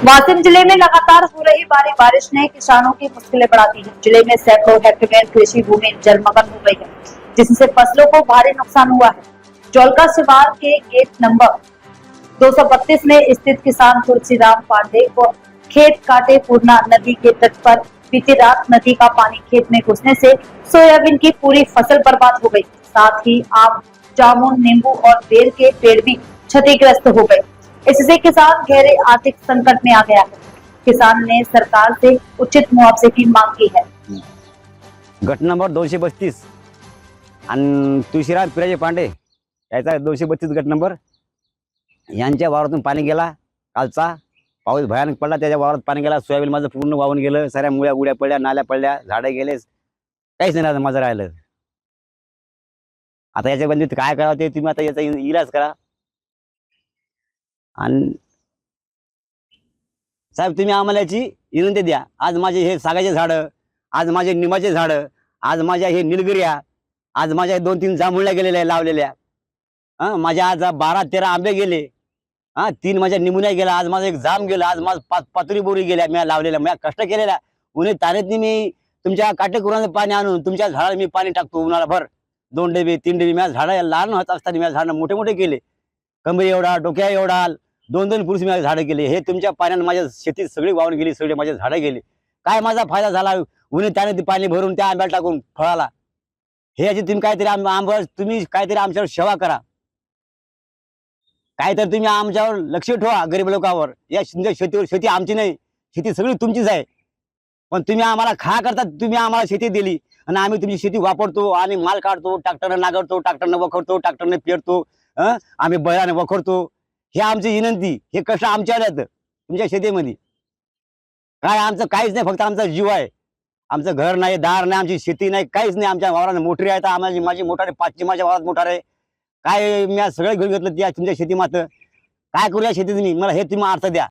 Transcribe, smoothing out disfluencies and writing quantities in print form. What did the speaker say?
वासिम जिले में लगातार हो रही भारी बारिश ने किसानों की मुश्किलें बढ़ा दी है। जिले में सैकड़ों हेक्टेयर कृषि भूमि जलमग्न हो गई है, जिससे फसलों को भारी नुकसान हुआ है। जौलका शिवार के गेट नंबर 232 में स्थित किसान तुलसीराम पांडे को खेत काटे पूर्णा नदी के तट पर बीती रात नदी का पानी खेत में घुसने से सोयाबीन की पूरी फसल बर्बाद हो गई। साथ ही आम, जामुन, नींबू और बेर के पेड़ भी क्षतिग्रस्त हो गए। इससे किसान गहरे आर्थिक संकट में आ गया है। किसान ने सरकार से उचित मुआवजे की मांग की है। गट नंबर 232 आणि तुळशीराम पिराजे पांडे याचा 232 गट नंबर यांच्या वावरातून पाणी गेला। कालचा पाऊस भयानक पडला, त्याच्या वावरात पाणी गेला। सोयाबीन माझं पूर्ण वाहून गेलं, साऱ्या मुळ्या उड्या पडल्या, नाल्या पडल्या, झाडं गेले, काहीच नाही माझं राहिलं। आता याच्यामध्ये काय करावं ते तुम्ही आता याचा इलाज करा। आणि साहेब तुम्ही आम्हाला याची विनंती द्या। आज माझे हे सागाचे झाडं, आज माझे निंबाचे झाडं, आज माझ्या हे निलगिऱ्या, आज माझ्या 2-3 जांभुळ्या गेलेल्या लावलेल्या, माझ्या आज 12-13 आंबे गेले, 3 माझ्या निमुन्या गेला, आज माझं एक जाम गेला, आज माझं 5 पातुरी बोरी गेल्या। मी लावलेल्या, मी कष्ट केलेल्या उन्हे तारेतनी मी तुमच्या काटेकुराचं पाणी आणून तुमच्या झाडाला मी पाणी टाकतो उन्हाला भर। 2 डबे 3 डबे मी झाडं लहान होत असताना मी झाडं मोठे मोठे केले, कमरे एवढा डोक्या एवढा 2-2 पुरुष मी झाडं केले। हे तुमच्या पाण्याने माझ्या शेती सगळी वाहून गेली, सगळे माझे झाडं गेले। काय माझा फायदा झाला उन्हे त्याने ते पाणी भरून त्या आंब्याला टाकून फळाला? हे याची तुम्ही काहीतरी आंबा तुम्ही काहीतरी आमच्यावर सेवा करा, काहीतरी तुम्ही आमच्यावर लक्ष ठेवा गरीब लोकांवर। या शेतीवर, शेती आमची नाही, शेती सगळी तुमचीच आहे, पण तुम्ही आम्हाला खा करता तुम्ही आम्हाला शेती दिली आणि आम्ही तुमची शेती वापरतो आणि माल काढतो, ट्रॅक्टरने नांगरतो, ट्रॅक्टरने वखरतो, ट्रॅक्टरने पेरतो, आम्ही बैलाने वखरतो। हे आमची विनंती, हे कष्ट आमच्यावर आहेत तुमच्या शेतीमध्ये। काय आमचं काहीच नाही, फक्त आमचा जीव आहे। आमचं घर नाही, दार नाही, आमची शेती नाही, काहीच नाही। आमच्या वावराने मोटरी आहेत, आम्हाला माझी मोटार आहे, 5ची माझ्या वावरात मोटार आहे। काय मी सगळं घेऊन घेतलं त्या तुमच्या शेती मात्र काय करूया शेतीत? मला हे तुम्ही अर्थ द्या।